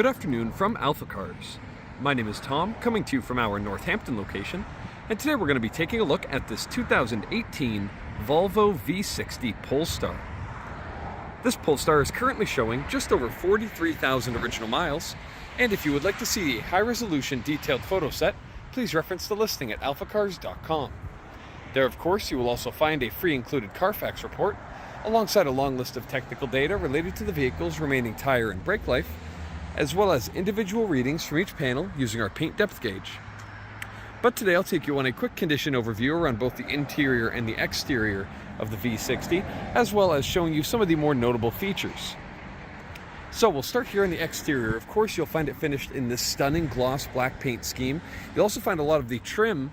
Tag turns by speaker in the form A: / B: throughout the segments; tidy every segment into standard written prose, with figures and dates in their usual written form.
A: Good afternoon from AlphaCars. My name is Tom, coming to you from our Northampton location, and today we're going to be taking a look at this 2018 Volvo V60 Polestar. This Polestar is currently showing just over 43,000 original miles, and if you would like to see a high-resolution detailed photo set, please reference the listing at alphacars.com. There, of course, you will also find a free included Carfax report, alongside a long list of technical data related to the vehicle's remaining tire and brake life, as well as individual readings from each panel using our paint depth gauge. But today I'll take you on a quick condition overview around both the interior and the exterior of the V60, as well as showing you some of the more notable features. So we'll start here on the exterior. Of course, you'll find it finished in this stunning gloss black paint scheme. You'll also find a lot of the trim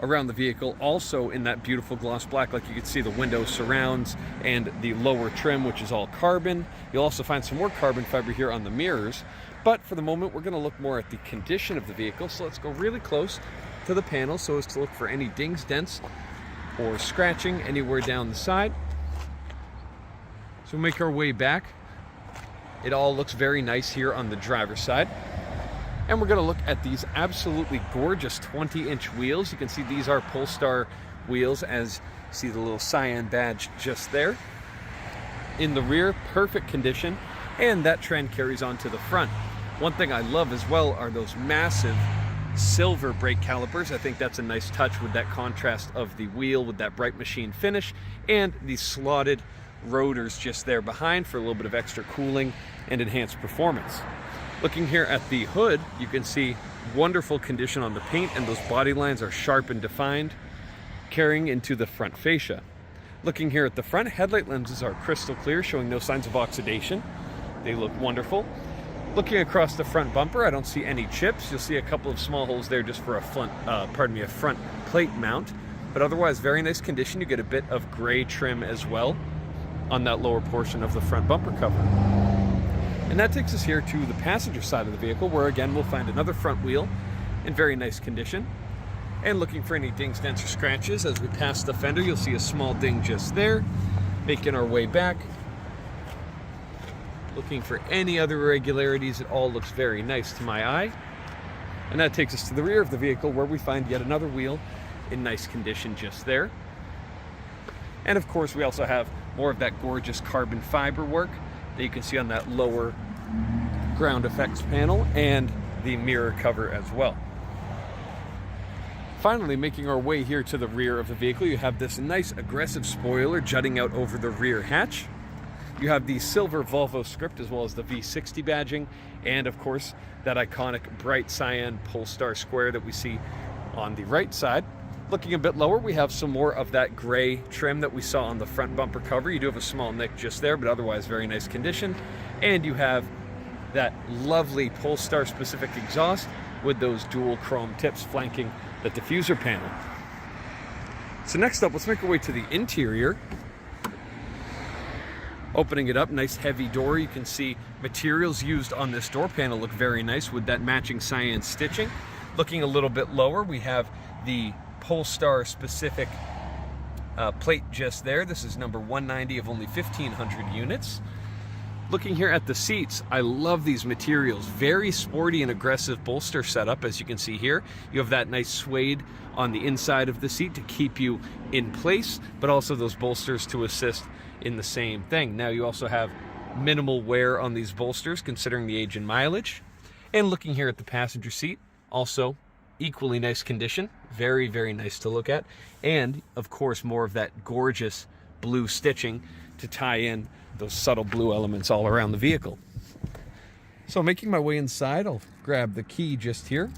A: around the vehicle also in that beautiful gloss black, like you can see the window surrounds and the lower trim, which is all carbon. You'll also find some more carbon fiber here on the mirrors, but for the moment we're going to look more at the condition of the vehicle. So let's go really close to the panel so as to look for any dings, dents, or scratching anywhere down the side. So we'll make our way back. It all looks very nice here on the driver's side. And we're going to look at these absolutely gorgeous 20-inch wheels. You can see these are Polestar wheels, as you see the little cyan badge just there. In the rear, perfect condition, and that trend carries on to the front. One thing I love as well are those massive silver brake calipers. I think that's a nice touch with that contrast of the wheel with that bright machine finish, and the slotted rotors just there behind for a little bit of extra cooling and enhanced performance. Looking here at the hood, you can see wonderful condition on the paint, and those body lines are sharp and defined, carrying into the front fascia. Looking here at the front, headlight lenses are crystal clear, showing no signs of oxidation. They look wonderful. Looking across the front bumper, I don't see any chips. You'll see a couple of small holes there just for a front plate mount, but otherwise very nice condition. You get a bit of gray trim as well on that lower portion of the front bumper cover. And that takes us here to the passenger side of the vehicle, where again we'll find another front wheel in very nice condition. And looking for any dings, dents, or scratches, as we pass the fender, you'll see a small ding just there. Making our way back. Looking for any other irregularities, it all looks very nice to my eye. And that takes us to the rear of the vehicle, where we find yet another wheel in nice condition just there. And of course we also have more of that gorgeous carbon fiber work that you can see on that lower ground effects panel and the mirror cover as well. Finally, making our way here to the rear of the vehicle, you have this nice aggressive spoiler jutting out over the rear hatch. You have the silver Volvo script as well as the V60 badging, and of course that iconic bright cyan Polestar square that we see on the right side. Looking a bit lower, we have some more of that gray trim that we saw on the front bumper cover. You do have a small nick just there, but otherwise very nice condition. And you have that lovely Polestar specific exhaust with those dual chrome tips flanking the diffuser panel. So next up, let's make our way to the interior. Opening it up, nice heavy door. You can see materials used on this door panel look very nice with that matching cyan stitching. Looking a little bit lower, we have the Polestar specific plate just there. This is number 190 of only 1,500 units. Looking here at the seats, I love these materials. Very sporty and aggressive bolster setup, as you can see here. You have that nice suede on the inside of the seat to keep you in place, but also those bolsters to assist in the same thing. Now you also have minimal wear on these bolsters considering the age and mileage. And looking here at the passenger seat, also equally nice condition, very, very nice to look at. And of course, more of that gorgeous blue stitching to tie in those subtle blue elements all around the vehicle. So making my way inside, I'll grab the key just here.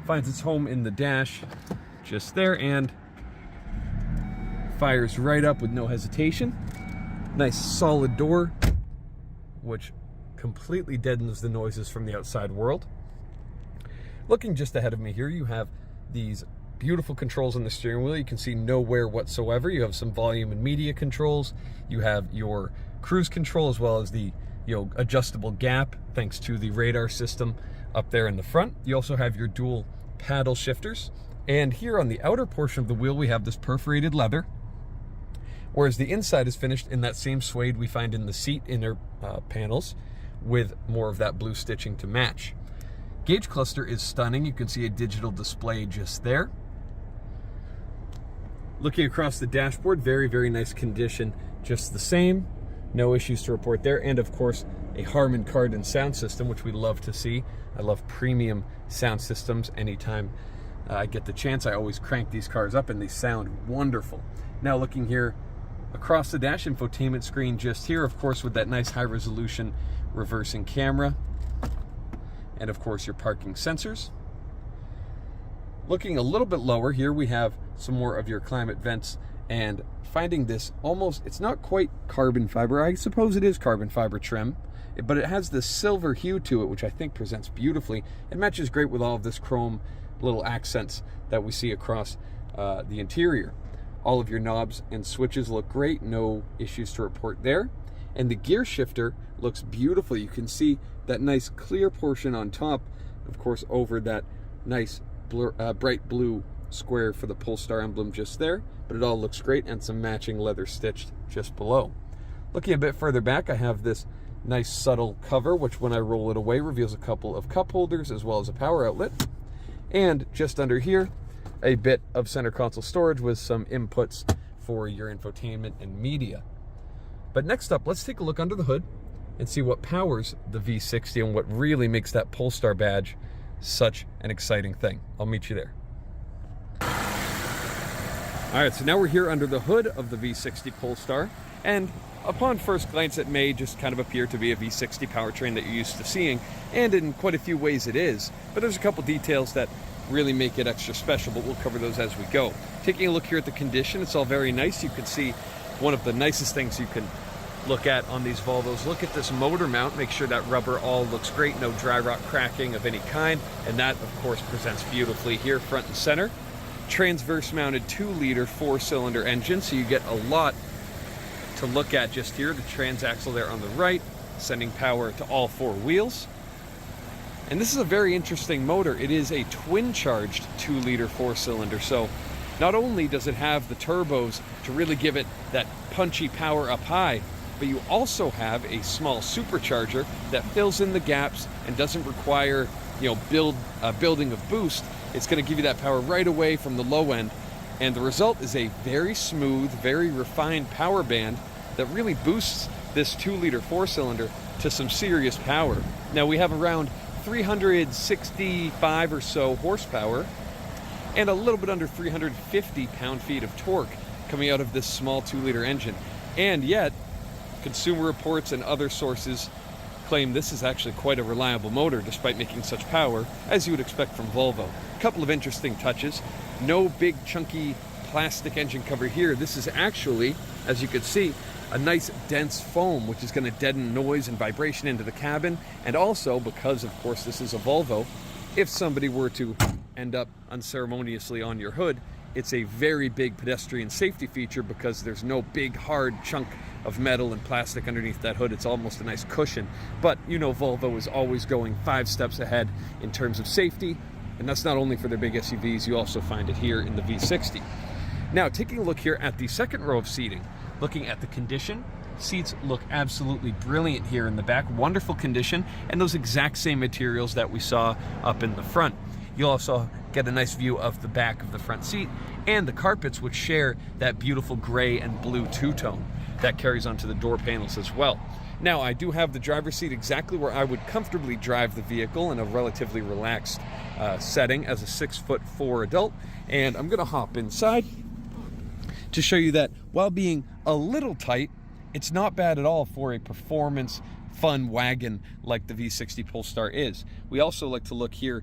A: Finds its home in the dash just there and fires right up with no hesitation. Nice solid door, which completely deadens the noises from the outside world. Looking just ahead of me here, you have these beautiful controls on the steering wheel. You can see no wear whatsoever. You have some volume and media controls. You have your cruise control as well as the adjustable gap thanks to the radar system up there in the front. You also have your dual paddle shifters. And here on the outer portion of the wheel, we have this perforated leather, whereas the inside is finished in that same suede we find in the seat inner panels, with more of that blue stitching to match. Gauge cluster is stunning. You can see a digital display just there. Looking across the dashboard, very, very nice condition just the same. No issues to report there. And of course, a Harman Kardon sound system, which we love to see. I love premium sound systems. Anytime I get the chance, I always crank these cars up and they sound wonderful. Now looking here across the dash, infotainment screen just here, of course, with that nice high resolution reversing camera. And of course, your parking sensors. Looking a little bit lower here, we have some more of your climate vents, and finding this almost, it's not quite carbon fiber. I suppose it is carbon fiber trim, but it has this silver hue to it, which I think presents beautifully. It matches great with all of this chrome little accents that we see across the interior. All of your knobs and switches look great, no issues to report there. And the gear shifter looks beautiful. You can see that nice clear portion on top, of course, over that nice bright blue square for the Polestar emblem just there, but it all looks great, and some matching leather stitched just below. Looking a bit further back, I have this nice subtle cover, which when I roll it away reveals a couple of cup holders as well as a power outlet. And just under here, a bit of center console storage with some inputs for your infotainment and media. But next up, let's take a look under the hood and see what powers the V60 and what really makes that Polestar badge such an exciting thing. I'll meet you there. All right, so now we're here under the hood of the V60 Polestar, and upon first glance it may just kind of appear to be a V60 powertrain that you're used to seeing, and in quite a few ways it is, but there's a couple details that really make it extra special, but we'll cover those as we go. Taking a look here at the condition, it's all very nice. You can see one of the nicest things you can look at on these Volvos. Look at this motor mount, make sure that rubber all looks great, no dry rot cracking of any kind, and that of course presents beautifully here front and center. Transverse mounted 2-liter 4-cylinder engine, so you get a lot to look at just here. The transaxle there on the right, sending power to all 4 wheels. And this is a very interesting motor. It is a twin-charged 2-liter 4-cylinder, so not only does it have the turbos to really give it that punchy power up high, but you also have a small supercharger that fills in the gaps and doesn't require, building of boost. It's going to give you that power right away from the low end, and the result is a very smooth, very refined power band that really boosts this 2-liter 4-cylinder to some serious power. Now we have around 365 or so horsepower and a little bit under 350 pound-feet of torque coming out of this small 2-liter engine, and yet Consumer Reports and other sources claim this is actually quite a reliable motor despite making such power, as you would expect from Volvo. A couple of interesting touches. No big chunky plastic engine cover here. This is actually, as you can see, a nice dense foam, which is going to deaden noise and vibration into the cabin. And also, because of course this is a Volvo, if somebody were to end up unceremoniously on your hood, it's a very big pedestrian safety feature because there's no big hard chunk of metal and plastic underneath that hood. It's almost a nice cushion. But you know, Volvo is always going 5 steps ahead in terms of safety, and that's not only for their big SUVs, you also find it here in the V60. Now, taking a look here at the second row of seating, looking at the condition, seats look absolutely brilliant here in the back, wonderful condition, and those exact same materials that we saw up in the front. You'll also get a nice view of the back of the front seat and the carpets, which share that beautiful gray and blue two-tone that carries onto the door panels as well. Now, I do have the driver's seat exactly where I would comfortably drive the vehicle in a relatively relaxed setting as a 6'4" adult, and I'm gonna hop inside to show you that while being a little tight, it's not bad at all for a performance fun wagon like the V60 Polestar is. We also like to look here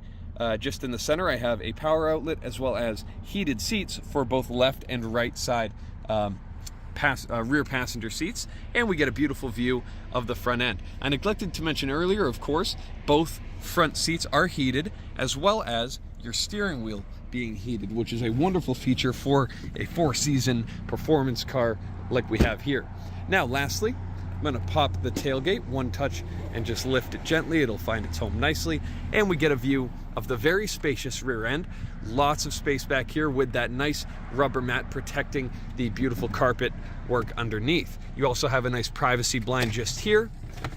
A: just in the center. I have a power outlet as well as heated seats for both left and right side rear passenger seats, and we get a beautiful view of the front end. I neglected to mention earlier, of course, both front seats are heated, as well as your steering wheel being heated, which is a wonderful feature for a 4-season performance car like we have here. Now, lastly, I'm going to pop the tailgate one touch and just lift it gently. It'll find its home nicely, and we get a view of the very spacious rear end. Lots of space back here with that nice rubber mat protecting the beautiful carpet work underneath. You also have a nice privacy blind just here,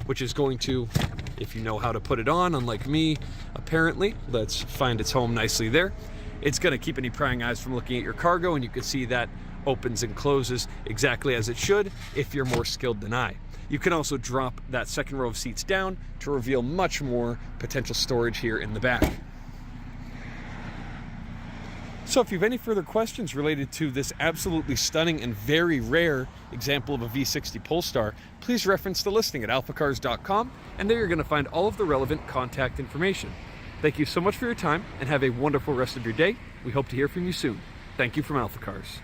A: which is going to, if you know how to put it on, unlike me, apparently, let's find its home nicely there. It's going to keep any prying eyes from looking at your cargo, and you can see that opens and closes exactly as it should if you're more skilled than I. You can also drop that second row of seats down to reveal much more potential storage here in the back. So if you have any further questions related to this absolutely stunning and very rare example of a V60 Polestar, please reference the listing at alphacars.com, and there you're going to find all of the relevant contact information. Thank you so much for your time, and have a wonderful rest of your day. We hope to hear from you soon. Thank you from AlphaCars.